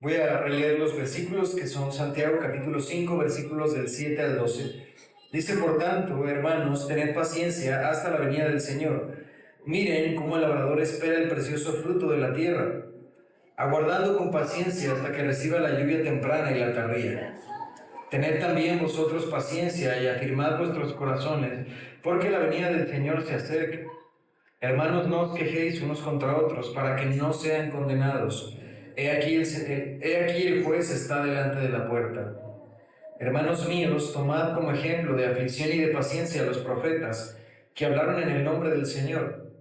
Voy a releer los versículos que son Santiago capítulo 5, versículos del 7 al 12. Dice, por tanto, hermanos, tened paciencia hasta la venida del Señor. Miren cómo el labrador espera el precioso fruto de la tierra, aguardando con paciencia hasta que reciba la lluvia temprana y la tardía. Tened también vosotros paciencia y afirmad vuestros corazones, porque la venida del Señor se acerca. Hermanos, no os quejéis unos contra otros, para que no sean condenados. He aquí el juez está delante de la puerta. Hermanos míos, tomad como ejemplo de aflicción y de paciencia a los profetas, que hablaron en el nombre del Señor.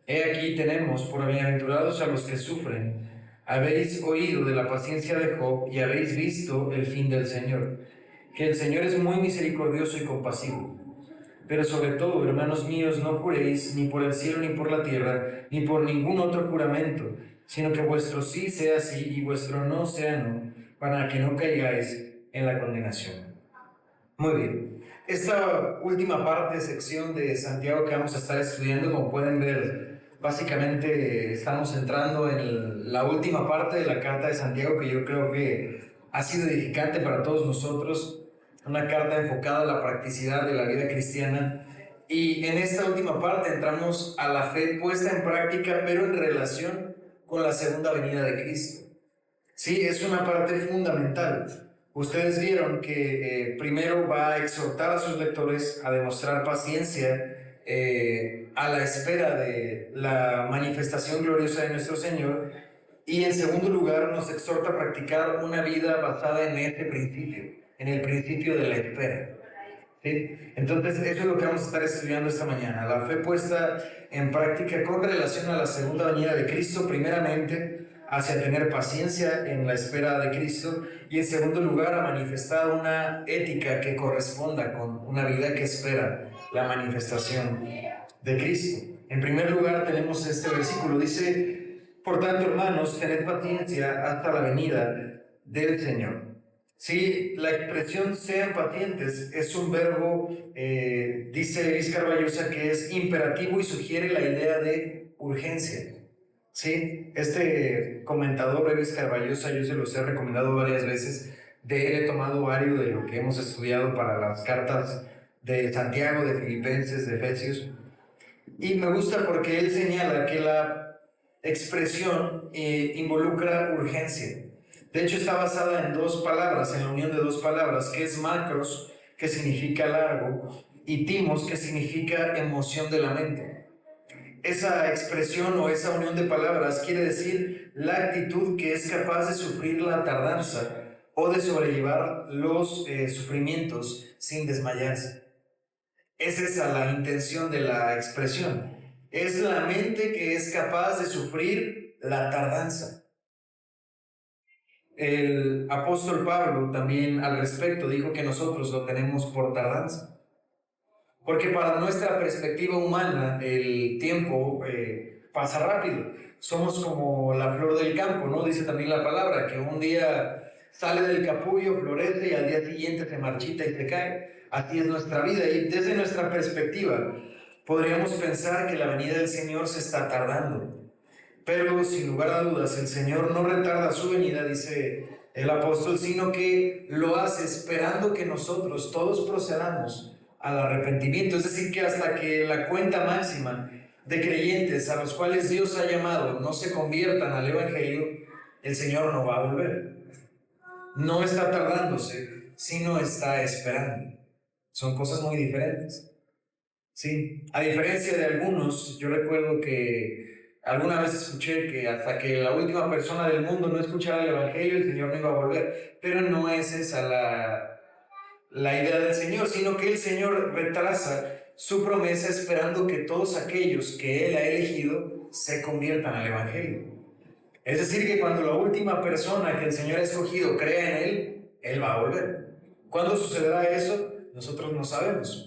He aquí tenemos por bienaventurados a los que sufren. Habéis oído de la paciencia de Job y habéis visto el fin del Señor, que el Señor es muy misericordioso y compasivo. Pero sobre todo, hermanos míos, no juréis ni por el cielo ni por la tierra, ni por ningún otro juramento, sino que vuestro sí sea sí y vuestro no sea no, para que no caigáis en la condenación. Muy bien. Esta última parte, sección de Santiago que vamos a estar estudiando, como pueden ver, básicamente estamos entrando en la última parte de la carta de Santiago, que yo creo que ha sido edificante para todos nosotros, una carta enfocada a la practicidad de la vida cristiana. Y en esta última parte entramos a la fe puesta en práctica, pero en relación con la segunda venida de Cristo. Sí, es una parte fundamental. Ustedes vieron que primero va a exhortar a sus lectores a demostrar paciencia a la espera de la manifestación gloriosa de nuestro Señor, y en segundo lugar nos exhorta a practicar una vida basada en este principio, en el principio de la espera. ¿Sí? Entonces, eso es lo que vamos a estar estudiando esta mañana. La fe puesta en práctica con relación a la segunda venida de Cristo, primeramente, hacia tener paciencia en la espera de Cristo, y en segundo lugar, a manifestar una ética que corresponda con una vida que espera la manifestación de Cristo. En primer lugar, tenemos este versículo, dice, por tanto, hermanos, tened paciencia hasta la venida del Señor. Sí, la expresión sean pacientes es un verbo, dice Luis Carballosa, que es imperativo y sugiere la idea de urgencia. Sí, este comentador, Luis Carballosa, yo se los he recomendado varias veces. De él he tomado varios de lo que hemos estudiado para las cartas de Santiago, de Filipenses, de Efesios. Y me gusta porque él señala que la expresión involucra urgencia. De hecho, está basada en dos palabras, en la unión de dos palabras, que es macros, que significa largo, y timos, que significa emoción de la mente. Esa expresión o esa unión de palabras quiere decir la actitud que es capaz de sufrir la tardanza o de sobrellevar los sufrimientos sin desmayarse. Es esa la intención de la expresión. Es la mente que es capaz de sufrir la tardanza. El apóstol Pablo también al respecto dijo que nosotros lo tenemos por tardanza. Porque para nuestra perspectiva humana el tiempo pasa rápido. Somos como la flor del campo, ¿no? Dice también la palabra, que un día sale del capullo, florece y al día siguiente se marchita y se cae. Así es nuestra vida, y desde nuestra perspectiva podríamos pensar que la venida del Señor se está tardando. Pero sin lugar a dudas, el Señor no retarda su venida, dice el apóstol, sino que lo hace esperando que nosotros todos procedamos al arrepentimiento. Es decir, que hasta que la cuenta máxima de creyentes a los cuales Dios ha llamado no se conviertan al Evangelio, el Señor no va a volver. No está tardándose, sino está esperando. Son cosas muy diferentes. Sí, a diferencia de algunos, yo recuerdo que alguna vez escuché que hasta que la última persona del mundo no escuchara el Evangelio, el Señor no iba a volver. Pero no es esa la idea del Señor, sino que el Señor retrasa su promesa esperando que todos aquellos que Él ha elegido se conviertan al Evangelio. Es decir, que cuando la última persona que el Señor ha escogido crea en Él, Él va a volver. ¿Cuándo sucederá eso? Nosotros no sabemos.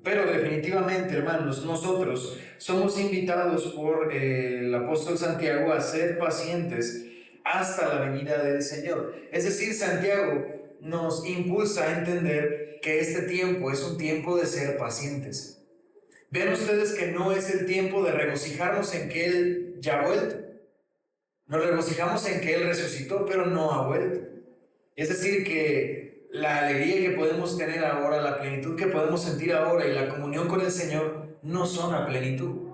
Pero definitivamente, hermanos, nosotros somos invitados por el apóstol Santiago a ser pacientes hasta la venida del Señor. Es decir, Santiago nos impulsa a entender que este tiempo es un tiempo de ser pacientes. Vean ustedes que no es el tiempo de regocijarnos en que Él ya ha vuelto. Nos regocijamos en que Él resucitó, pero no ha vuelto. Es decir, que la alegría que podemos tener ahora, la plenitud que podemos sentir ahora y la comunión con el Señor no son a plenitud.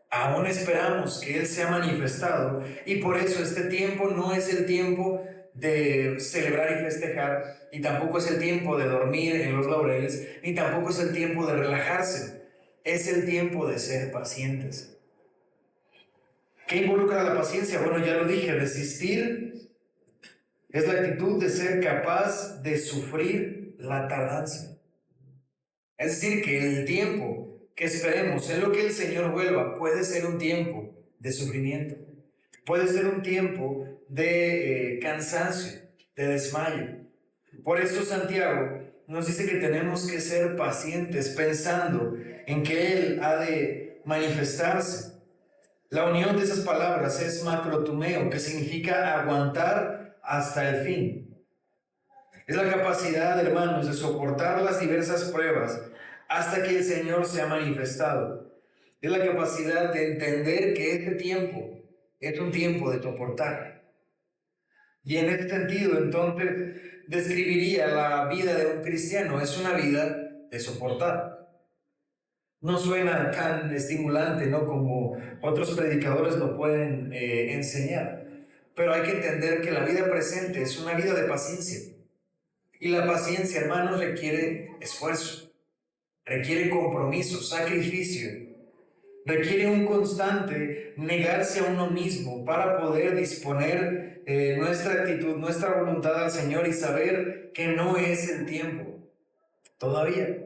Aún esperamos que Él sea manifestado, y por eso este tiempo no es el tiempo de celebrar y festejar, y tampoco es el tiempo de dormir en los laureles, ni tampoco es el tiempo de relajarse. Es el tiempo de ser pacientes. ¿Qué involucra la paciencia? Bueno, ya lo dije, resistir es la actitud de ser capaz de sufrir la tardanza. Es decir, que el tiempo que esperemos en lo que el Señor vuelva puede ser un tiempo de sufrimiento, puede ser un tiempo de cansancio, de desmayo. Por eso Santiago nos dice que tenemos que ser pacientes pensando en que Él ha de manifestarse. La unión de esas palabras es macrotumeo, que significa aguantar hasta el fin. Es la capacidad, hermanos, de soportar las diversas pruebas hasta que el Señor se ha manifestado. Es la capacidad de entender que este tiempo es un tiempo de soportar. Y en este sentido, entonces, describiría la vida de un cristiano. Es una vida de soportar. No suena tan estimulante, ¿no?, como otros predicadores lo pueden enseñar. Pero hay que entender que la vida presente es una vida de paciencia. Y la paciencia, hermanos, requiere esfuerzo, requiere compromiso, sacrificio, requiere un constante negarse a uno mismo para poder disponer nuestra actitud, nuestra voluntad al Señor y saber que no es el tiempo todavía,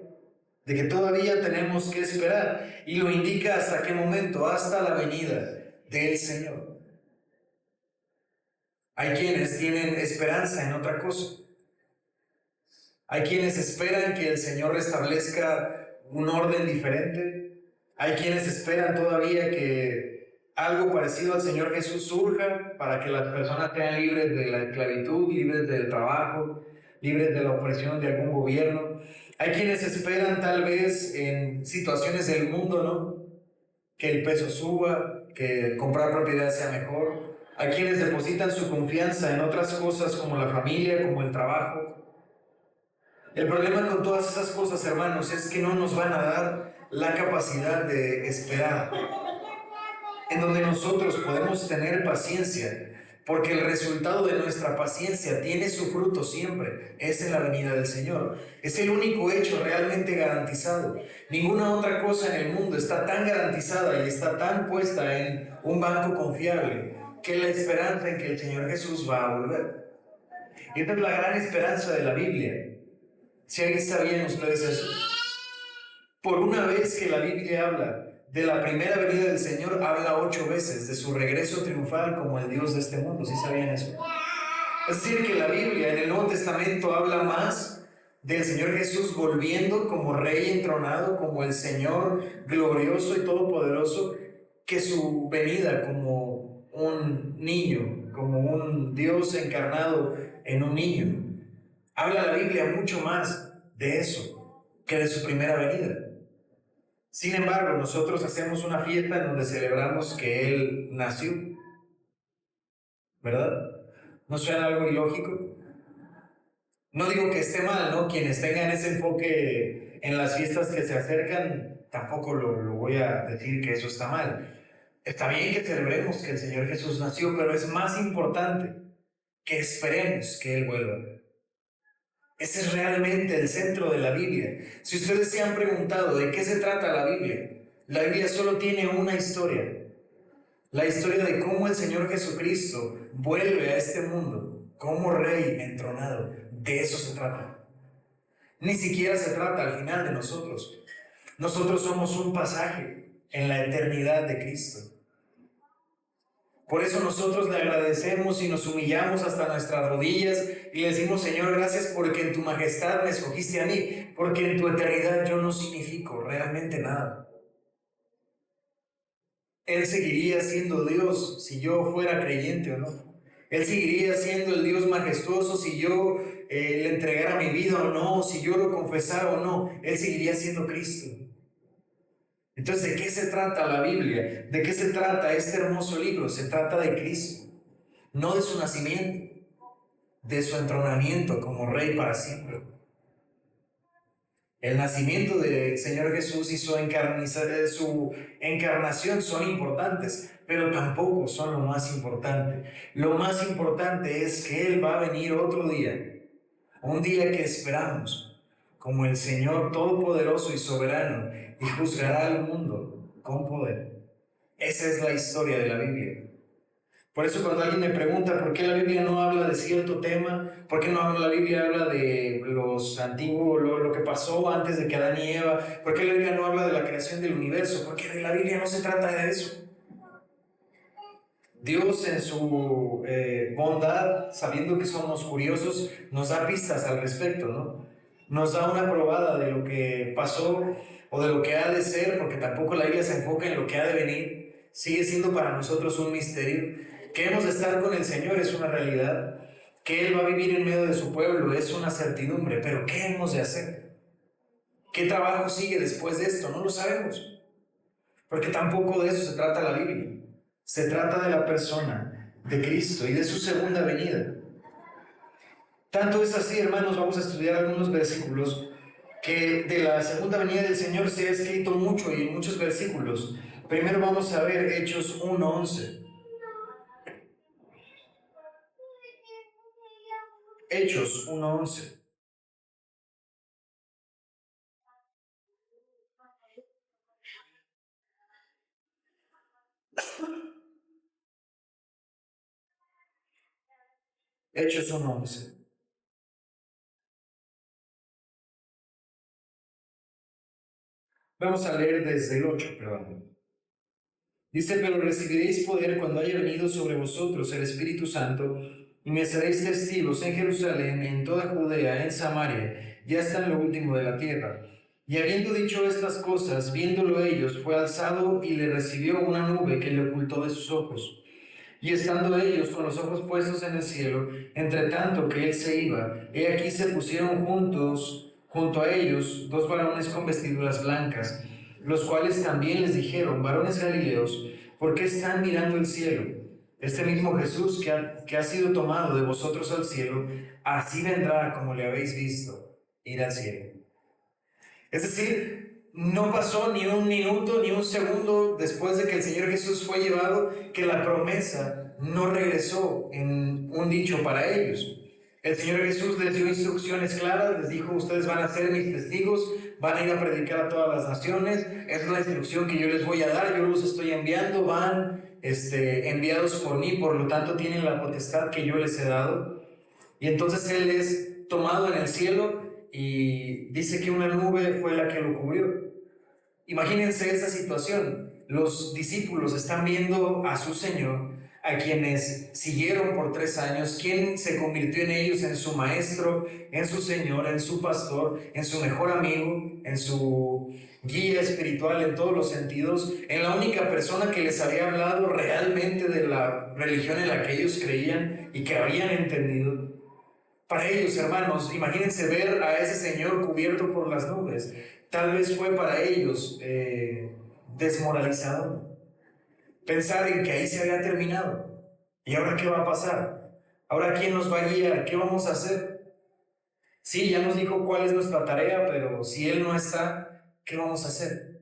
de que todavía tenemos que esperar. Y lo indica hasta qué momento, hasta la venida del Señor. Hay quienes tienen esperanza en otra cosa. Hay quienes esperan que el Señor restablezca un orden diferente. Hay quienes esperan todavía que algo parecido al Señor Jesús surja para que las personas sean libres de la esclavitud, libres del trabajo, libres de la opresión de algún gobierno. Hay quienes esperan tal vez en situaciones del mundo, ¿no?, que el peso suba, que comprar propiedad sea mejor. Hay quienes depositan su confianza en otras cosas como la familia, como el trabajo. El problema con todas esas cosas, hermanos, es que no nos van a dar la capacidad de esperar. En donde nosotros podemos tener paciencia, porque el resultado de nuestra paciencia tiene su fruto siempre, es en la venida del Señor. Es el único hecho realmente garantizado. Ninguna otra cosa en el mundo está tan garantizada y está tan puesta en un banco confiable que la esperanza en que el Señor Jesús va a volver. Y esta es la gran esperanza de la Biblia. Si alguien sabían ustedes eso, por una vez que la Biblia habla de la primera venida del Señor, habla 8 veces de su regreso triunfal como el Dios de este mundo. ¿Sí sabían eso? Es decir, que la Biblia en el Nuevo Testamento habla más del Señor Jesús volviendo como Rey entronado, como el Señor glorioso y todopoderoso, que su venida como un niño, como un Dios encarnado en un niño. Habla la Biblia mucho más de eso que de su primera venida. Sin embargo, nosotros hacemos una fiesta en donde celebramos que Él nació, ¿verdad? ¿No suena algo ilógico? No digo que esté mal, ¿no? Quienes tengan ese enfoque en las fiestas que se acercan, tampoco lo voy a decir que eso está mal. Está bien que celebremos que el Señor Jesús nació, pero es más importante que esperemos que Él vuelva. Ese es realmente el centro de la Biblia. Si ustedes se han preguntado de qué se trata la Biblia solo tiene una historia. La historia de cómo el Señor Jesucristo vuelve a este mundo como Rey entronado. De eso se trata. Ni siquiera se trata al final de nosotros. Nosotros somos un pasaje en la eternidad de Cristo. Por eso nosotros le agradecemos y nos humillamos hasta nuestras rodillas y le decimos: Señor, gracias porque en tu majestad me escogiste a mí, porque en tu eternidad yo no significo realmente nada. Él seguiría siendo Dios si yo fuera creyente o no. Él seguiría siendo el Dios majestuoso si yo le entregara mi vida o no, si yo lo confesara o no. Él seguiría siendo Cristo. Entonces, ¿de qué se trata la Biblia? ¿De qué se trata este hermoso libro? Se trata de Cristo, no de su nacimiento, de su entronamiento como Rey para siempre. El nacimiento del Señor Jesús y su encarnación son importantes, pero tampoco son lo más importante. Lo más importante es que Él va a venir otro día, un día que esperamos, como el Señor Todopoderoso y Soberano, y juzgará al mundo con poder. Esa es la historia de la Biblia. Por eso cuando alguien me pregunta por qué la Biblia no habla de cierto tema, por qué no la Biblia habla de los antiguos, lo que pasó antes de que Adán y Eva, por qué la Biblia no habla de la creación del universo, porque de la Biblia no se trata de eso. Dios en su bondad, sabiendo que somos curiosos, nos da pistas al respecto, ¿no? Nos da una probada de lo que pasó o de lo que ha de ser, porque tampoco la Biblia se enfoca en lo que ha de venir. Sigue siendo para nosotros un misterio. Que hemos de estar con el Señor es una realidad. Que Él va a vivir en medio de su pueblo es una certidumbre. Pero ¿qué hemos de hacer? ¿Qué trabajo sigue después de esto? No lo sabemos. Porque tampoco de eso se trata la Biblia. Se trata de la persona de Cristo y de su segunda venida. Tanto es así, hermanos, vamos a estudiar algunos versículos que de la segunda venida del Señor se ha escrito mucho y en muchos versículos. Primero vamos a ver Hechos 1:11. Hechos 1:11. Hechos 1:11. Vamos a leer desde el 8, perdón. Dice, pero recibiréis poder cuando haya venido sobre vosotros el Espíritu Santo, y me seréis testigos en Jerusalén, en toda Judea, en Samaria, y hasta en lo último de la tierra. Y habiendo dicho estas cosas, viéndolo ellos, fue alzado y le recibió una nube que le ocultó de sus ojos. Y estando ellos con los ojos puestos en el cielo, entre tanto que él se iba, he aquí se pusieron junto a ellos, dos varones con vestiduras blancas, los cuales también les dijeron, varones galileos, ¿por qué están mirando el cielo? Este mismo Jesús que ha sido tomado de vosotros al cielo, así vendrá como le habéis visto ir al cielo. Es decir, no pasó ni un minuto ni un segundo después de que el Señor Jesús fue llevado, que la promesa no regresó en un dicho para ellos. El Señor Jesús les dio instrucciones claras, les dijo, ustedes van a ser mis testigos, van a ir a predicar a todas las naciones, esa es la instrucción que yo les voy a dar, yo los estoy enviando, van enviados por mí, por lo tanto tienen la potestad que yo les he dado. Y entonces Él es tomado en el cielo y dice que una nube fue la que lo cubrió. Imagínense esa situación. Los discípulos están viendo a su Señor, a quienes siguieron por 3 años, quien se convirtió en ellos en su maestro, en su Señor, en su pastor, en su mejor amigo, en su guía espiritual en todos los sentidos, en la única persona que les había hablado realmente de la religión en la que ellos creían y que habían entendido. Para ellos, hermanos, imagínense ver a ese Señor cubierto por las nubes. Tal vez fue para ellos desmoralizador. Pensar en que ahí se había terminado. ¿Y ahora qué va a pasar? ¿Ahora quién nos va a guiar? ¿Qué vamos a hacer? Sí, ya nos dijo cuál es nuestra tarea, pero si Él no está, ¿qué vamos a hacer?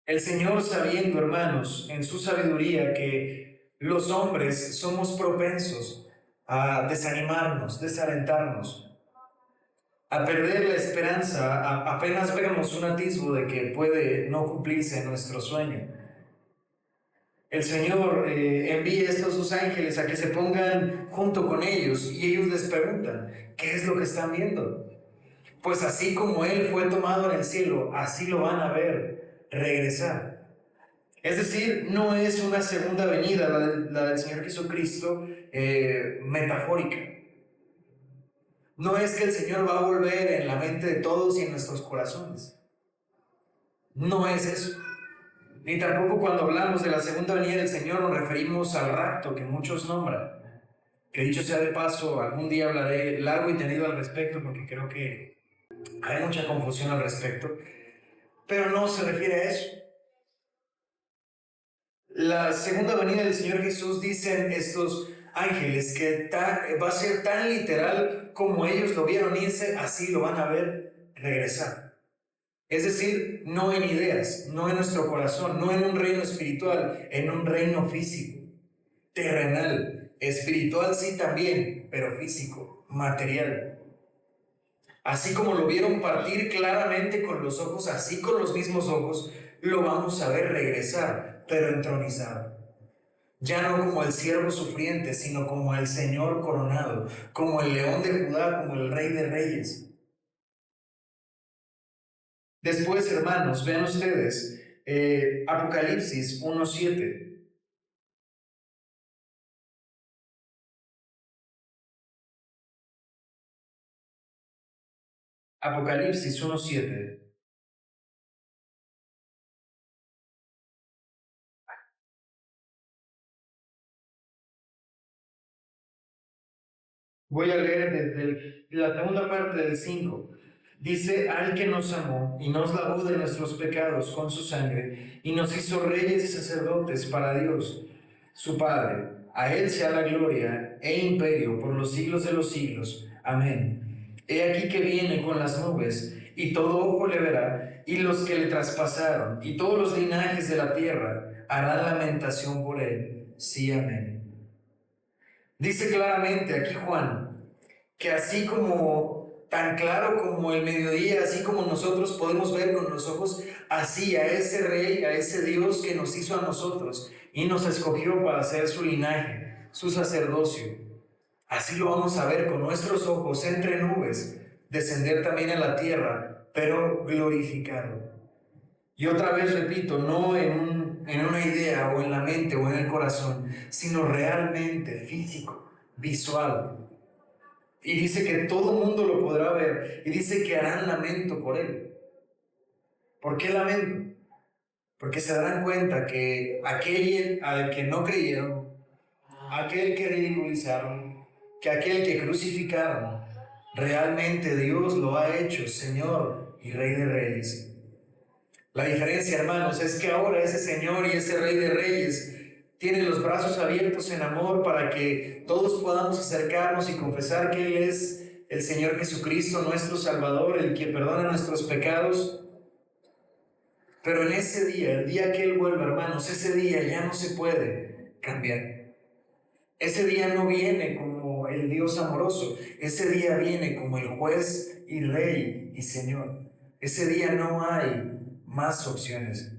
El Señor, sabiendo, hermanos, en su sabiduría, que los hombres somos propensos a desanimarnos, desalentarnos, a perder la esperanza, apenas vemos un atisbo de que puede no cumplirse nuestro sueño. El Señor envía a estos 2 ángeles a que se pongan junto con ellos y ellos les preguntan, ¿qué es lo que están viendo? Pues así como Él fue tomado en el cielo, así lo van a ver regresar. Es decir, no es una segunda venida la del Señor Jesucristo metafórica. No es que el Señor va a volver en la mente de todos y en nuestros corazones. No es eso. Ni tampoco cuando hablamos de la segunda venida del Señor nos referimos al rapto que muchos nombran. Que dicho sea de paso, algún día hablaré largo y tendido al respecto porque creo que hay mucha confusión al respecto. pero no se refiere a eso. La segunda venida del Señor Jesús, dicen estos ángeles, que va a ser tan literal como ellos lo vieron irse, así lo van a ver regresar. Es decir, no en ideas, no en nuestro corazón, no en un reino espiritual, en un reino físico, terrenal, espiritual sí también, pero físico, material. Así como lo vieron partir claramente con los ojos, así con los mismos ojos, lo vamos a ver regresar, pero entronizado. Ya no como el siervo sufriente, sino como el Señor coronado, como el león de Judá, como el rey de reyes. Después, hermanos, vean ustedes, Apocalipsis 1:7. Apocalipsis 1:7. Voy a leer desde la segunda parte del 5. Dice, al que nos amó y nos lavó de nuestros pecados con su sangre y nos hizo reyes y sacerdotes para Dios, su Padre. A él sea la gloria e imperio por los siglos de los siglos. Amén. He aquí que viene con las nubes y todo ojo le verá, y los que le traspasaron y todos los linajes de la tierra harán lamentación por él. Sí, amén. Dice claramente aquí Juan que así como tan claro como el mediodía, así como nosotros podemos ver con los ojos, así a ese rey, a ese Dios que nos hizo a nosotros y nos escogió para ser su linaje, su sacerdocio. Así lo vamos a ver con nuestros ojos entre nubes, descender también a la tierra, pero glorificado. Y otra vez repito, no en una idea o en la mente o en el corazón, sino realmente físico, visual. Y dice que todo el mundo lo podrá ver. Y dice que harán lamento por él. ¿Por qué lamento? Porque se darán cuenta que aquel al que no creyeron, aquel que ridiculizaron, que aquel que crucificaron, realmente Dios lo ha hecho Señor y Rey de Reyes. La diferencia, hermanos, es que ahora ese Señor y ese Rey de Reyes tiene los brazos abiertos en amor para que todos podamos acercarnos y confesar que Él es el Señor Jesucristo, nuestro Salvador, el que perdona nuestros pecados. Pero en ese día, el día que Él vuelva, hermanos, ese día ya no se puede cambiar. Ese día no viene como el Dios amoroso, ese día viene como el juez y Rey y Señor. Ese día no hay más opciones.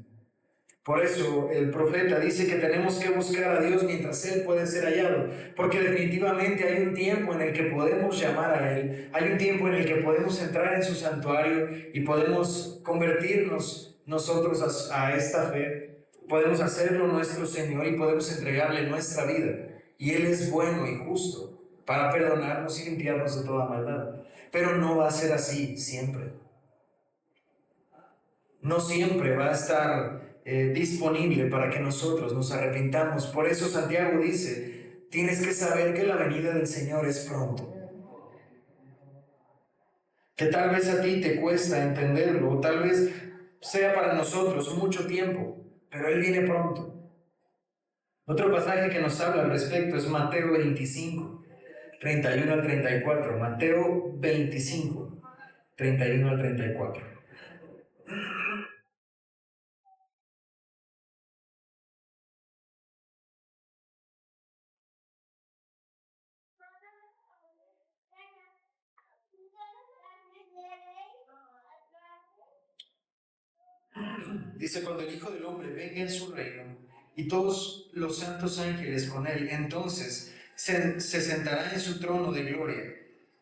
Por eso el profeta dice que tenemos que buscar a Dios mientras Él puede ser hallado, porque definitivamente hay un tiempo en el que podemos llamar a Él, hay un tiempo en el que podemos entrar en su santuario y podemos convertirnos nosotros a esta fe, podemos hacerlo nuestro Señor y podemos entregarle nuestra vida. Y Él es bueno y justo para perdonarnos y limpiarnos de toda maldad. Pero no va a ser así siempre. No siempre va a estar disponible para que nosotros nos arrepintamos. Por eso Santiago dice, tienes que saber que la venida del Señor es pronto. Que tal vez a ti te cuesta entenderlo, o tal vez sea para nosotros mucho tiempo, pero Él viene pronto. Otro pasaje que nos habla al respecto es Mateo 25, 31 al 34. Mateo 25, 31 al 34. Dice, cuando el Hijo del Hombre venga en su reino y todos los santos ángeles con él, entonces se sentará en su trono de gloria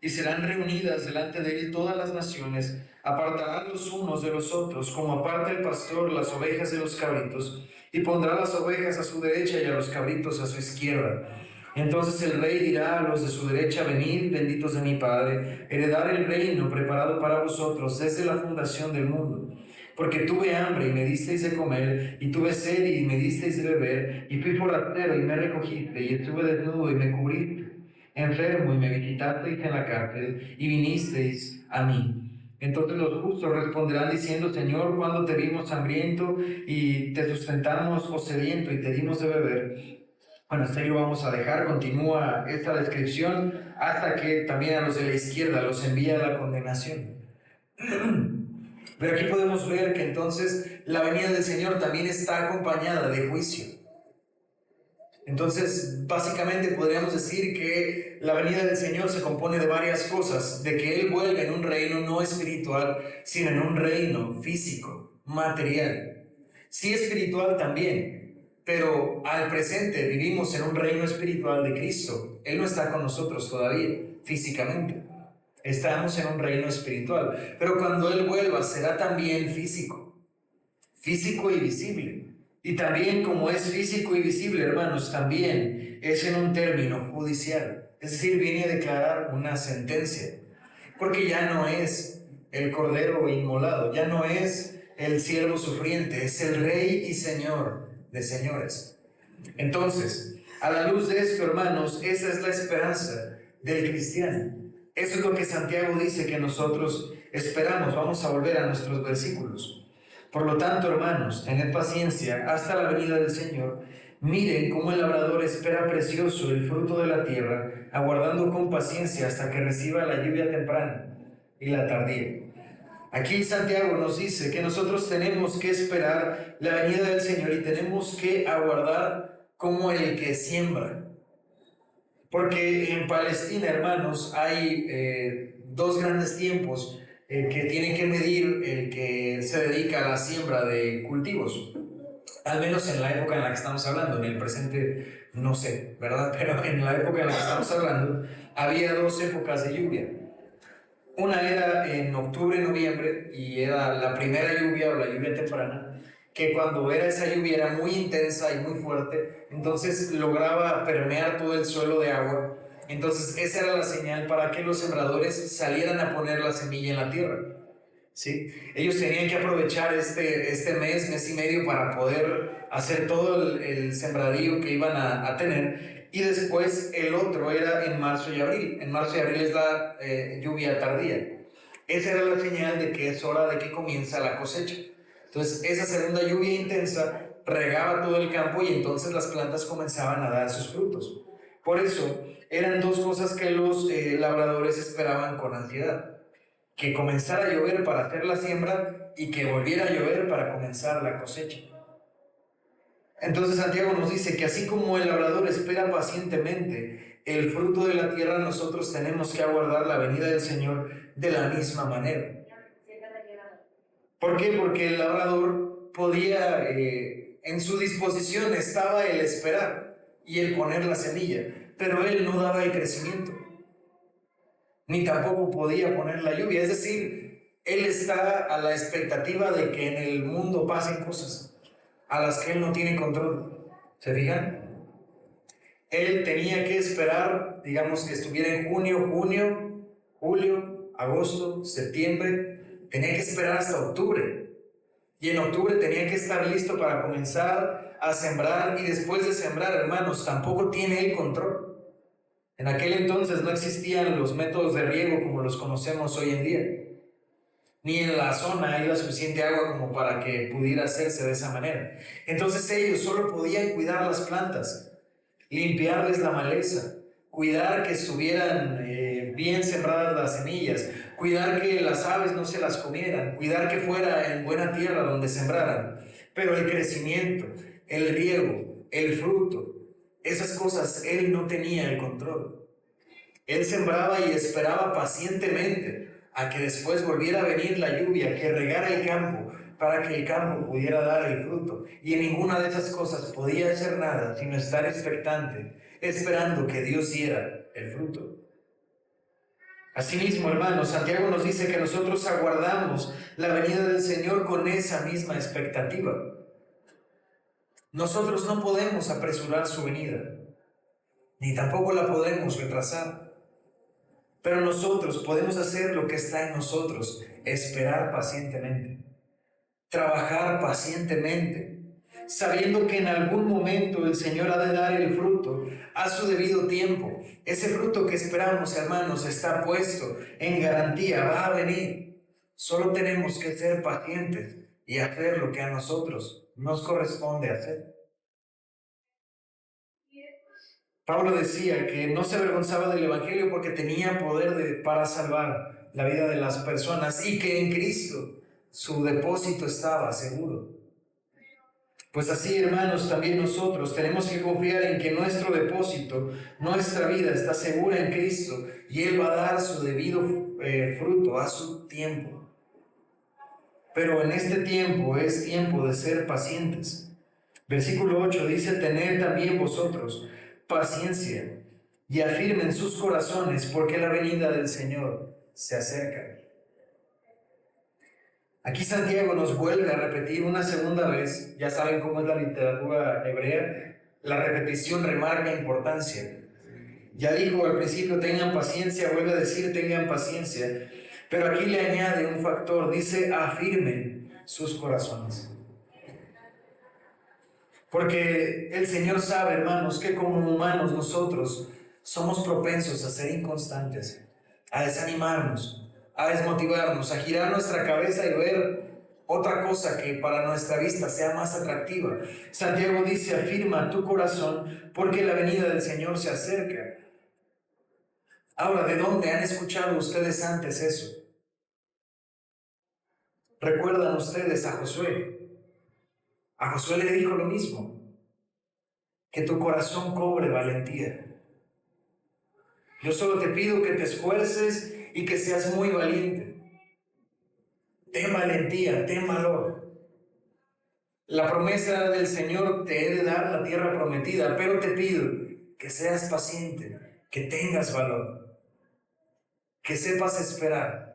y serán reunidas delante de él todas las naciones, apartará los unos de los otros, como aparta el pastor las ovejas de los cabritos, y pondrá las ovejas a su derecha y a los cabritos a su izquierda. Entonces el rey dirá a los de su derecha, venid, benditos de mi Padre, heredad el reino preparado para vosotros desde la fundación del mundo. Porque tuve hambre y me disteis de comer, y tuve sed y me disteis de beber, y fui forastero y me recogiste, y estuve desnudo y me cubriste, enfermo y me visitasteis en la cárcel, y vinisteis a mí. Entonces los justos responderán diciendo: Señor, ¿cuándo te vimos hambriento y te sustentamos, o sediento y te dimos de beber? Bueno, hasta ahí lo vamos a dejar. Continúa esta descripción hasta que también a los de la izquierda los envía a la condenación. Pero aquí podemos ver que entonces la venida del Señor también está acompañada de juicio. Entonces, básicamente podríamos decir que la venida del Señor se compone de varias cosas: de que Él vuelve en un reino no espiritual, sino en un reino físico, material. Sí espiritual también, pero al presente vivimos en un reino espiritual de Cristo. Él no está con nosotros todavía, físicamente. Estamos en un reino espiritual, pero cuando Él vuelva será también físico, físico y visible. Y también, como es físico y visible, hermanos, también es en un término judicial. Es decir, viene a declarar una sentencia. Porque ya no es el cordero inmolado, ya no es el siervo sufriente, es el Rey y Señor de señores. Entonces, a la luz de esto, hermanos, esa es la esperanza del cristiano. Eso es lo que Santiago dice que nosotros esperamos. Vamos a volver a nuestros versículos. Por lo tanto, hermanos, tened paciencia hasta la venida del Señor. Miren cómo el labrador espera precioso el fruto de la tierra, aguardando con paciencia hasta que reciba la lluvia temprana y la tardía. Aquí Santiago nos dice que nosotros tenemos que esperar la venida del Señor y tenemos que aguardar como el que siembra. Porque en Palestina, hermanos, hay dos grandes tiempos que tiene que medir el que se dedica a la siembra de cultivos. Al menos en la época en la que estamos hablando. En el presente no sé, ¿verdad? Pero en la época en la que estamos hablando había dos épocas de lluvia. Una era en octubre, noviembre, y era la primera lluvia o la lluvia temprana, que cuando era esa lluvia era muy intensa y muy fuerte, entonces lograba permear todo el suelo de agua. Entonces esa era la señal para que los sembradores salieran a poner la semilla en la tierra. ¿Sí? Ellos tenían que aprovechar este mes y medio para poder hacer todo el sembradío que iban a tener. Y después el otro era en marzo y abril. En marzo y abril es la lluvia tardía. Esa era la señal de que es hora de que comienza la cosecha. Entonces esa segunda lluvia intensa regaba todo el campo y entonces las plantas comenzaban a dar sus frutos. Por eso eran dos cosas que los labradores esperaban con ansiedad: que comenzara a llover para hacer la siembra y que volviera a llover para comenzar la cosecha. Entonces Santiago nos dice que así como el labrador espera pacientemente el fruto de la tierra, nosotros tenemos que aguardar la venida del Señor de la misma manera. ¿Por qué? Porque el labrador podía, en su disposición estaba el esperar y el poner la semilla, pero él no daba el crecimiento, ni tampoco podía poner la lluvia. Es decir, él está a la expectativa de que en el mundo pasen cosas a las que él no tiene control. ¿Se fijan? Él tenía que esperar, digamos que estuviera en junio, julio, agosto, septiembre. Tenía que esperar hasta octubre. Y en octubre tenía que estar listo para comenzar a sembrar. Y después de sembrar, hermanos, tampoco tiene el control. En aquel entonces no existían los métodos de riego como los conocemos hoy en día. Ni en la zona había suficiente agua como para que pudiera hacerse de esa manera. Entonces ellos solo podían cuidar las plantas, limpiarles la maleza, cuidar que estuvieran bien sembradas las semillas, cuidar que las aves no se las comieran, cuidar que fuera en buena tierra donde sembraran. Pero el crecimiento, el riego, el fruto, esas cosas él no tenía el control. Él sembraba y esperaba pacientemente a que después volviera a venir la lluvia, que regara el campo, para que el campo pudiera dar el fruto. Y en ninguna de esas cosas podía hacer nada, sino estar expectante, esperando que Dios diera el fruto. Asimismo, hermanos, Santiago nos dice que nosotros aguardamos la venida del Señor con esa misma expectativa. Nosotros no podemos apresurar su venida, ni tampoco la podemos retrasar. Pero nosotros podemos hacer lo que está en nosotros: esperar pacientemente, trabajar pacientemente, sabiendo que en algún momento el Señor ha de dar el fruto a su debido tiempo. Ese fruto que esperamos, hermanos, está puesto en garantía, va a venir. Solo tenemos que ser pacientes y hacer lo que a nosotros nos corresponde hacer. Pablo decía que no se avergonzaba del Evangelio porque tenía poder para salvar la vida de las personas y que en Cristo su depósito estaba seguro. Pues así, hermanos, también nosotros tenemos que confiar en que nuestro depósito, nuestra vida está segura en Cristo y Él va a dar su debido fruto a su tiempo. Pero en este tiempo es tiempo de ser pacientes. Versículo 8 dice: tened también vosotros paciencia y afirmen sus corazones, porque la venida del Señor se acerca. Aquí Santiago nos vuelve a repetir una segunda vez. Ya saben cómo es la literatura hebrea, la repetición remarca importancia. Ya dijo al principio: tengan paciencia, vuelve a decir: tengan paciencia. Pero aquí le añade un factor, dice: afirmen sus corazones. Porque el Señor sabe, hermanos, que como humanos nosotros somos propensos a ser inconstantes, a desanimarnos, a desmotivarnos, a girar nuestra cabeza y ver otra cosa que para nuestra vista sea más atractiva. Santiago dice: afirma tu corazón porque la venida del Señor se acerca. Ahora, ¿de dónde han escuchado ustedes antes eso? ¿Recuerdan ustedes a Josué? A Josué le dijo lo mismo: que tu corazón cobre valentía. Yo solo te pido que te esfuerces y que seas muy valiente. Ten valentía, ten valor. La promesa del Señor: te he de dar la tierra prometida, pero te pido que seas paciente, que tengas valor, que sepas esperar.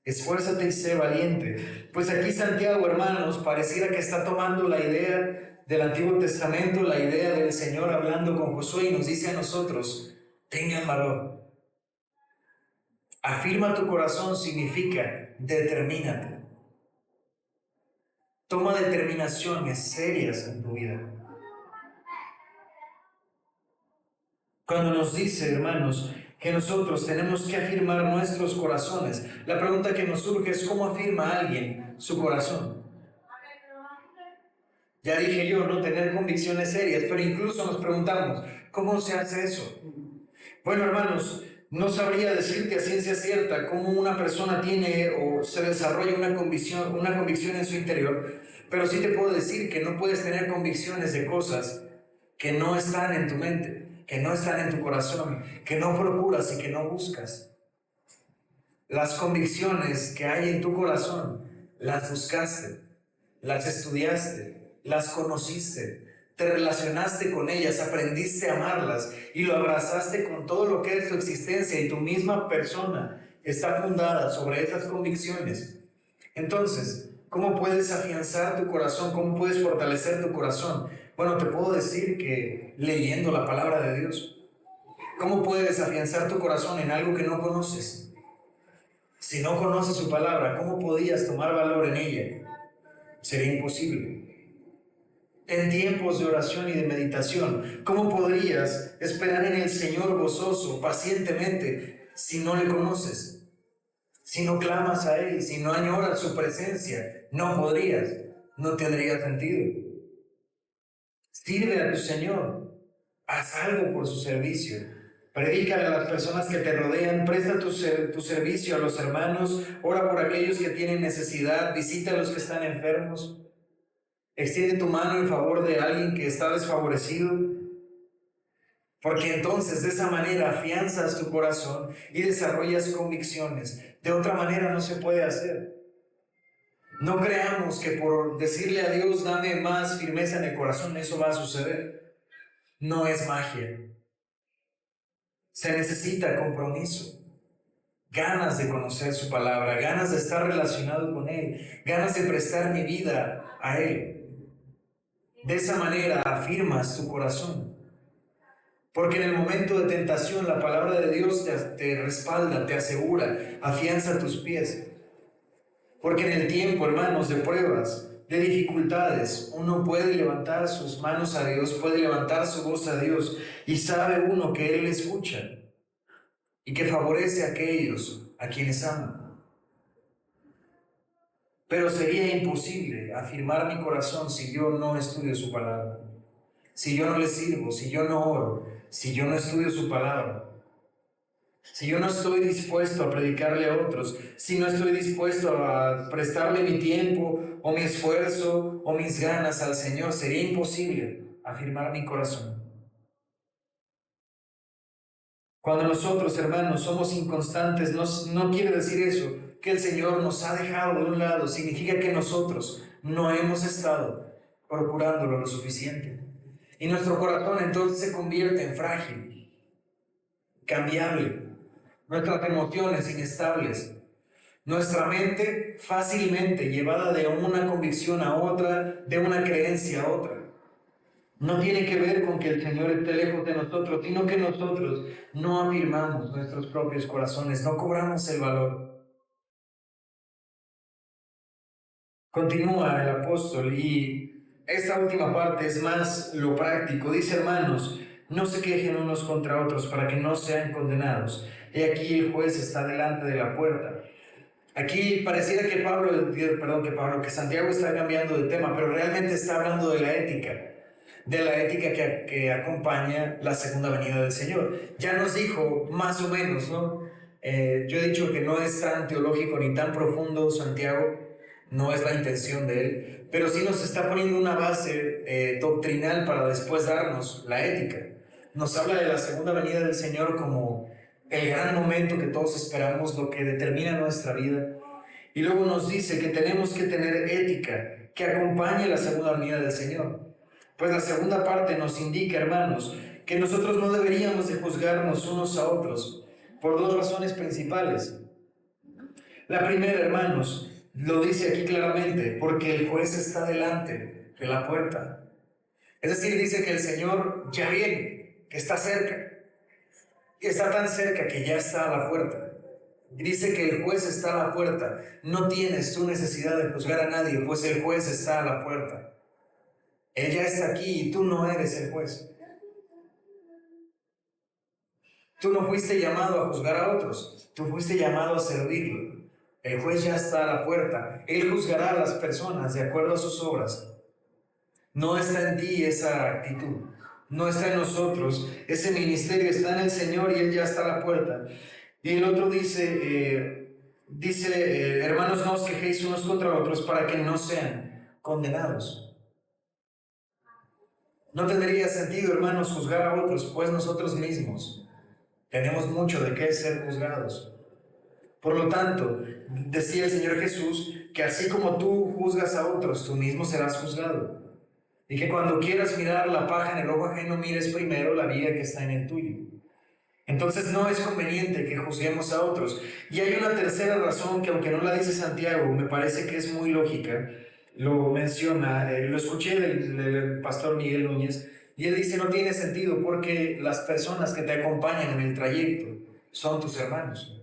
Esfuérzate y sé valiente. Pues aquí Santiago, hermanos, pareciera que está tomando la idea del Antiguo Testamento, la idea del Señor hablando con Josué, y nos dice a nosotros: tengan valor. Afirma tu corazón significa determínate. Toma determinaciones serias en tu vida. Cuando nos dice, hermanos, que nosotros tenemos que afirmar nuestros corazones, la pregunta que nos surge es: ¿cómo afirma alguien su corazón? Ya dije yo, no tener convicciones serias, pero incluso nos preguntamos: ¿cómo se hace eso? Bueno, hermanos, no sabría decirte a ciencia cierta cómo una persona tiene o se desarrolla una convicción en su interior, pero sí te puedo decir que no puedes tener convicciones de cosas que no están en tu mente, que no están en tu corazón, que no procuras y que no buscas. Las convicciones que hay en tu corazón, las buscaste, las estudiaste, las conociste, te relacionaste con ellas, aprendiste a amarlas y lo abrazaste con todo lo que es tu existencia, y tu misma persona está fundada sobre esas convicciones. Entonces, ¿cómo puedes afianzar tu corazón? ¿Cómo puedes fortalecer tu corazón? Bueno, te puedo decir que leyendo la palabra de Dios. ¿Cómo puedes afianzar tu corazón en algo que no conoces? Si no conoces su palabra, ¿cómo podías tomar valor en ella? Sería imposible. En tiempos de oración y de meditación, ¿cómo podrías esperar en el Señor gozoso, pacientemente, si no le conoces? Si no clamas a Él, si no añoras su presencia, no podrías, no tendría sentido. Sirve a tu Señor, haz algo por su servicio. Predícale a las personas que te rodean, presta tu servicio a los hermanos, ora por aquellos que tienen necesidad, visita a los que están enfermos. Extiende tu mano en favor de alguien que está desfavorecido, porque entonces de esa manera afianzas tu corazón y desarrollas convicciones. De otra manera no se puede hacer. No creamos que por decirle a Dios: dame más firmeza en el corazón, eso va a suceder. No es magia. Se necesita compromiso, ganas de conocer su palabra, ganas de estar relacionado con Él, ganas de prestar mi vida a Él. De esa manera afirmas tu corazón. Porque en el momento de tentación la palabra de Dios te respalda, te asegura, afianza tus pies. Porque en el tiempo, hermanos, de pruebas, de dificultades, uno puede levantar sus manos a Dios, puede levantar su voz a Dios, y sabe uno que Él escucha y que favorece a aquellos a quienes ama. Pero sería imposible afirmar mi corazón si yo no estudio su palabra, si yo no le sirvo, si yo no oro, si yo no estudio su palabra, si yo no estoy dispuesto a predicarle a otros, si no estoy dispuesto a prestarle mi tiempo o mi esfuerzo o mis ganas al Señor, sería imposible afirmar mi corazón. Cuando nosotros, hermanos, somos inconstantes, no quiere decir eso, que el Señor nos ha dejado de un lado. Significa que nosotros no hemos estado procurándolo lo suficiente. Y nuestro corazón entonces se convierte en frágil, cambiable. Nuestras emociones inestables. Nuestra mente fácilmente llevada de una convicción a otra, de una creencia a otra. No tiene que ver con que el Señor esté lejos de nosotros, sino que nosotros no afirmamos nuestros propios corazones, no cobramos el valor. Continúa el apóstol y esta última parte es más lo práctico. Dice, hermanos, no se quejen unos contra otros para que no sean condenados. He aquí el juez está delante de la puerta. Aquí pareciera que Santiago está cambiando de tema, pero realmente está hablando de la ética que acompaña la segunda venida del Señor. Ya nos dijo más o menos, ¿no? Yo he dicho que no es tan teológico ni tan profundo Santiago, no es la intención de él, pero sí nos está poniendo una base doctrinal para después darnos la ética. Nos habla de la segunda venida del Señor como el gran momento que todos esperamos, lo que determina nuestra vida. Y luego nos dice que tenemos que tener ética que acompañe la segunda venida del Señor. Pues la segunda parte nos indica, hermanos, que nosotros no deberíamos de juzgarnos unos a otros por dos razones principales. La primera, hermanos, lo dice aquí claramente, porque el juez está delante de la puerta. Es decir, dice que el Señor ya viene, que está cerca. Y está tan cerca que ya está a la puerta. Y dice que el juez está a la puerta. No tienes tu necesidad de juzgar a nadie, pues el juez está a la puerta. Él ya está aquí y tú no eres el juez. Tú no fuiste llamado a juzgar a otros, tú fuiste llamado a servirlo. El juez ya está a la puerta. Él juzgará a las personas de acuerdo a sus obras. No está en ti esa actitud. No está en nosotros. Ese ministerio está en el Señor y Él ya está a la puerta. Y el otro dice, hermanos, no os quejéis unos contra otros para que no sean condenados. No tendría sentido, hermanos, juzgar a otros, pues nosotros mismos tenemos mucho de qué ser juzgados. Por lo tanto, decía el Señor Jesús que así como tú juzgas a otros, tú mismo serás juzgado. Y que cuando quieras mirar la paja en el ojo ajeno, mires primero la viga que está en el tuyo. Entonces no es conveniente que juzguemos a otros. Y hay una tercera razón que, aunque no la dice Santiago, me parece que es muy lógica. Lo menciona, lo escuché del pastor Miguel Núñez, y él dice, no tiene sentido porque las personas que te acompañan en el trayecto son tus hermanos.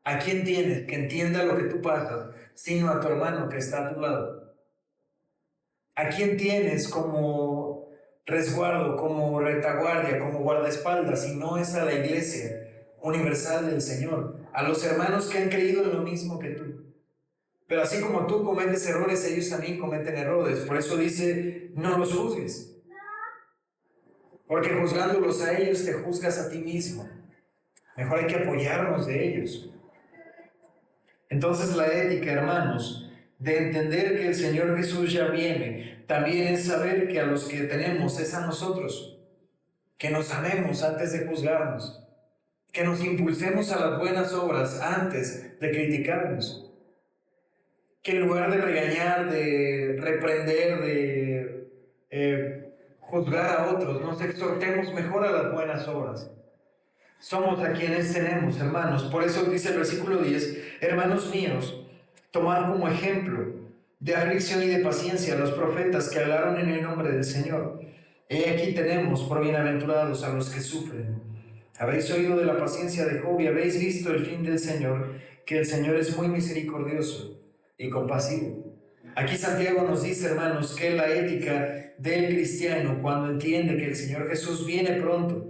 ¿A quién tienes que entienda lo que tú pasas, sino a tu hermano que está a tu lado? ¿A quién tienes como resguardo, como retaguardia, como guardaespaldas, si no es a la iglesia universal del Señor, a los hermanos que han creído en lo mismo que tú? Pero así como tú cometes errores, ellos también cometen errores. Por eso dice, no los juzgues. Porque juzgándolos a ellos, te juzgas a ti mismo. Mejor hay que apoyarnos de ellos. Entonces la ética, hermanos, de entender que el Señor Jesús ya viene, también es saber que a los que tenemos es a nosotros. Que nos amemos antes de juzgarnos. Que nos impulsemos a las buenas obras antes de criticarnos. Que en lugar de regañar, de reprender, de juzgar a otros, nos exhortemos mejor a las buenas obras. Somos a quienes tenemos, hermanos. Por eso dice el versículo 10, hermanos míos, tomad como ejemplo de aflicción y de paciencia a los profetas que hablaron en el nombre del Señor. He aquí tenemos por bienaventurados a los que sufren. Habéis oído de la paciencia de Job y habéis visto el fin del Señor, que el Señor es muy misericordioso y compasivo. Aquí Santiago nos dice, hermanos, que la ética del cristiano, cuando entiende que el Señor Jesús viene pronto,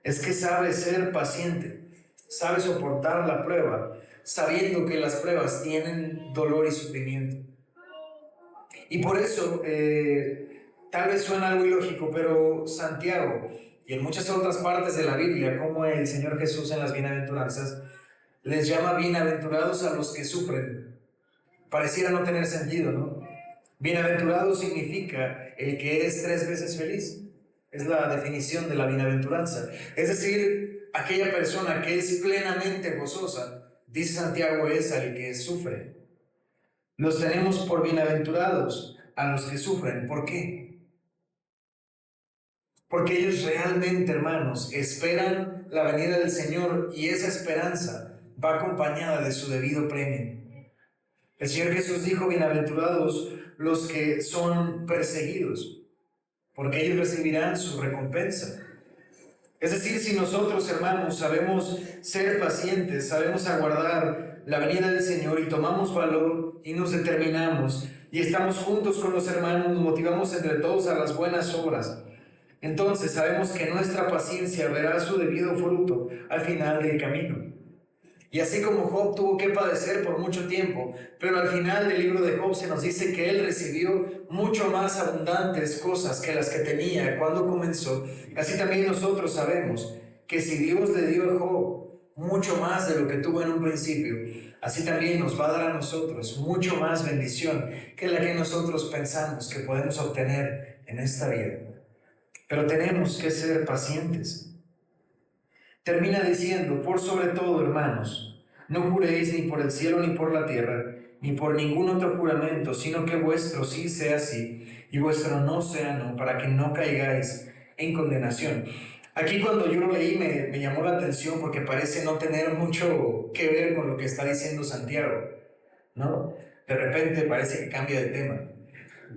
es que sabe ser paciente, sabe soportar la prueba, sabiendo que las pruebas tienen dolor y sufrimiento. Y por eso, tal vez suena algo ilógico, pero Santiago y en muchas otras partes de la Biblia, como el Señor Jesús en las bienaventuranzas, les llama bienaventurados a los que sufren. Pareciera no tener sentido, ¿no? Bienaventurado significa el que es 3 veces feliz. Es la definición de la bienaventuranza. Es decir, aquella persona que es plenamente gozosa, dice Santiago, es al que sufre. Los tenemos por bienaventurados a los que sufren. ¿Por qué? Porque ellos realmente, hermanos, esperan la venida del Señor y esa esperanza va acompañada de su debido premio. El Señor Jesús dijo, bienaventurados los que son perseguidos, porque ellos recibirán su recompensa. Es decir, si nosotros, hermanos, sabemos ser pacientes, sabemos aguardar la venida del Señor y tomamos valor y nos determinamos y estamos juntos con los hermanos, nos motivamos entre todos a las buenas obras, entonces sabemos que nuestra paciencia verá su debido fruto al final del camino. Y así como Job tuvo que padecer por mucho tiempo, pero al final del libro de Job se nos dice que él recibió mucho más abundantes cosas que las que tenía cuando comenzó. Así también nosotros sabemos que si Dios le dio a Job mucho más de lo que tuvo en un principio, así también nos va a dar a nosotros mucho más bendición que la que nosotros pensamos que podemos obtener en esta vida. Pero tenemos que ser pacientes. Termina diciendo, por sobre todo, hermanos, no juréis ni por el cielo ni por la tierra, ni por ningún otro juramento, sino que vuestro sí sea sí y vuestro no sea no, para que no caigáis en condenación. Aquí cuando yo lo leí me llamó la atención porque parece no tener mucho que ver con lo que está diciendo Santiago, ¿no? De repente parece que cambia de tema.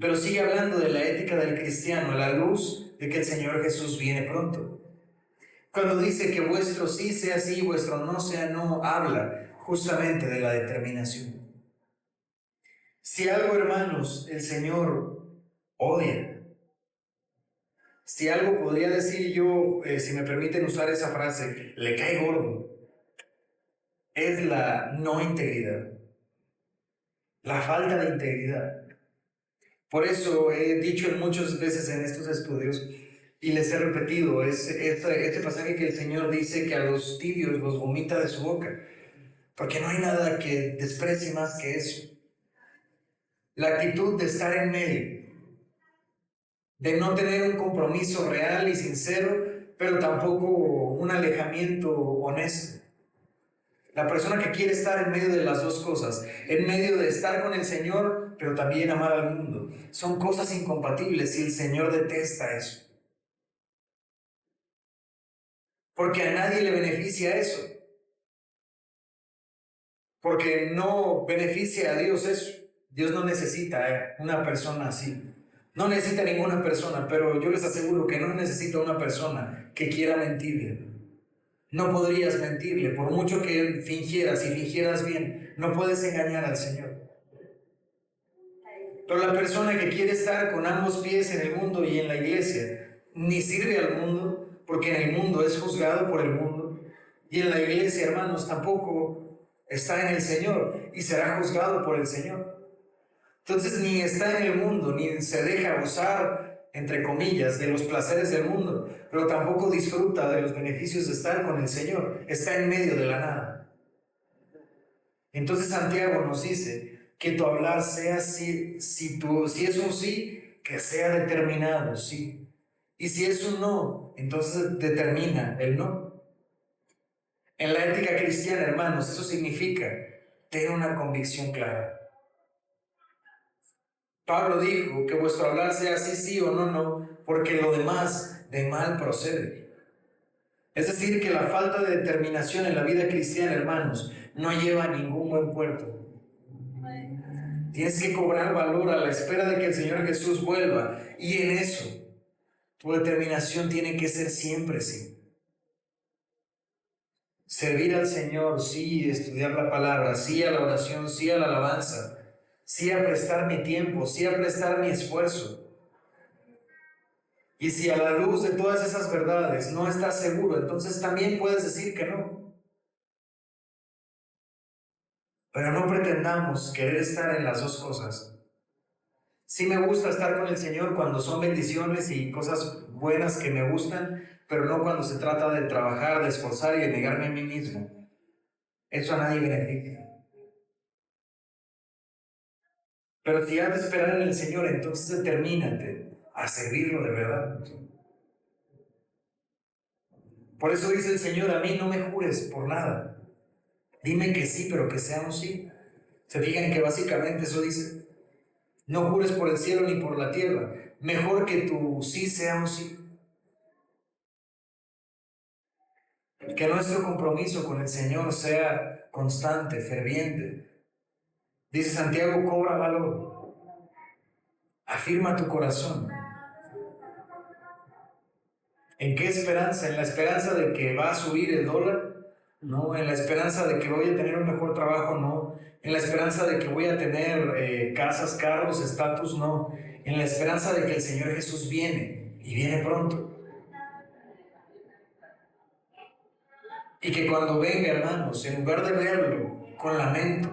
Pero sigue hablando de la ética del cristiano a la luz de que el Señor Jesús viene pronto. Cuando dice que vuestro sí sea sí, vuestro no sea no, habla justamente de la determinación. Si algo, hermanos, el Señor odia, si algo podría decir yo, si me permiten usar esa frase, le cae gordo, es la no integridad, la falta de integridad. Por eso he dicho muchas veces en estos estudios, y les he repetido, este pasaje que el Señor dice que a los tibios los vomita de su boca, porque no hay nada que desprecie más que eso. La actitud de estar en medio, de no tener un compromiso real y sincero, pero tampoco un alejamiento honesto. La persona que quiere estar en medio de las dos cosas, en medio de estar con el Señor, pero también amar al mundo, son cosas incompatibles y el Señor detesta eso. Porque a nadie le beneficia eso. Porque no beneficia a Dios eso. Dios no necesita una persona así. No necesita ninguna persona, pero yo les aseguro que no necesita una persona que quiera mentirle. No podrías mentirle, por mucho que fingieras y fingieras bien, no puedes engañar al Señor. Pero la persona que quiere estar con ambos pies en el mundo y en la iglesia, ni sirve al mundo, porque en el mundo es juzgado por el mundo, y en la iglesia, hermanos, tampoco está en el Señor y será juzgado por el Señor. Entonces ni está en el mundo, ni se deja gozar, entre comillas, de los placeres del mundo, pero tampoco disfruta de los beneficios de estar con el Señor. Está en medio de la nada. Entonces Santiago nos dice que tu hablar sea si es un sí, que sea determinado, sí. Y si es un no, entonces determina el no. En la ética cristiana, hermanos, eso significa tener una convicción clara. Pablo dijo que vuestro hablar sea sí, sí o no, no, porque lo demás de mal procede. Es decir, que la falta de determinación en la vida cristiana, hermanos, no lleva a ningún buen puerto. Tienes que cobrar valor a la espera de que el Señor Jesús vuelva, y en eso tu determinación tiene que ser siempre sí. Servir al Señor, sí, estudiar la palabra, sí a la oración, sí a la alabanza, sí a prestar mi tiempo, sí a prestar mi esfuerzo. Y si a la luz de todas esas verdades no estás seguro, entonces también puedes decir que no. Pero no pretendamos querer estar en las dos cosas. Sí me gusta estar con el Señor cuando son bendiciones y cosas buenas que me gustan, pero no cuando se trata de trabajar, de esforzar y de negarme a mí mismo. Eso a nadie beneficia. Pero si has de esperar en el Señor, entonces determínate a servirlo de verdad. Por eso dice el Señor, a mí no me jures por nada. Dime que sí, pero que sea un sí. Se fijan que básicamente eso dice, no jures por el cielo ni por la tierra. Mejor que tu sí sea un sí. Que nuestro compromiso con el Señor sea constante, ferviente. Dice Santiago, cobra valor. Afirma tu corazón. ¿En qué esperanza? ¿En la esperanza de que va a subir el dólar? No. ¿En la esperanza de que voy a tener un mejor trabajo? No. ¿En la esperanza de que voy a tener casas, carros, estatus? No. En la esperanza de que el Señor Jesús viene y viene pronto. Y que cuando venga, hermanos, en lugar de verlo con lamento,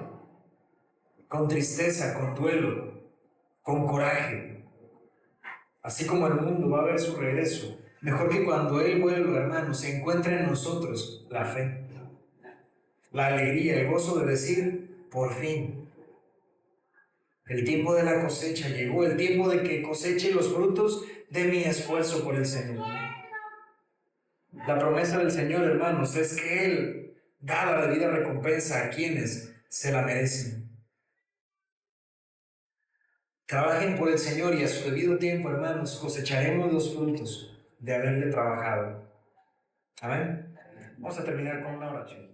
con tristeza, con duelo, con coraje, así como el mundo va a ver su regreso, mejor que cuando Él vuelva, hermanos, se encuentre en nosotros la fe, la alegría, el gozo de decir, por fin, el tiempo de la cosecha llegó, el tiempo de que coseche los frutos de mi esfuerzo por el Señor. La promesa del Señor, hermanos, es que Él da la debida recompensa a quienes se la merecen. Trabajen por el Señor y a su debido tiempo, hermanos, cosecharemos los frutos de haberle trabajado. Amén. Vamos a terminar con una oración.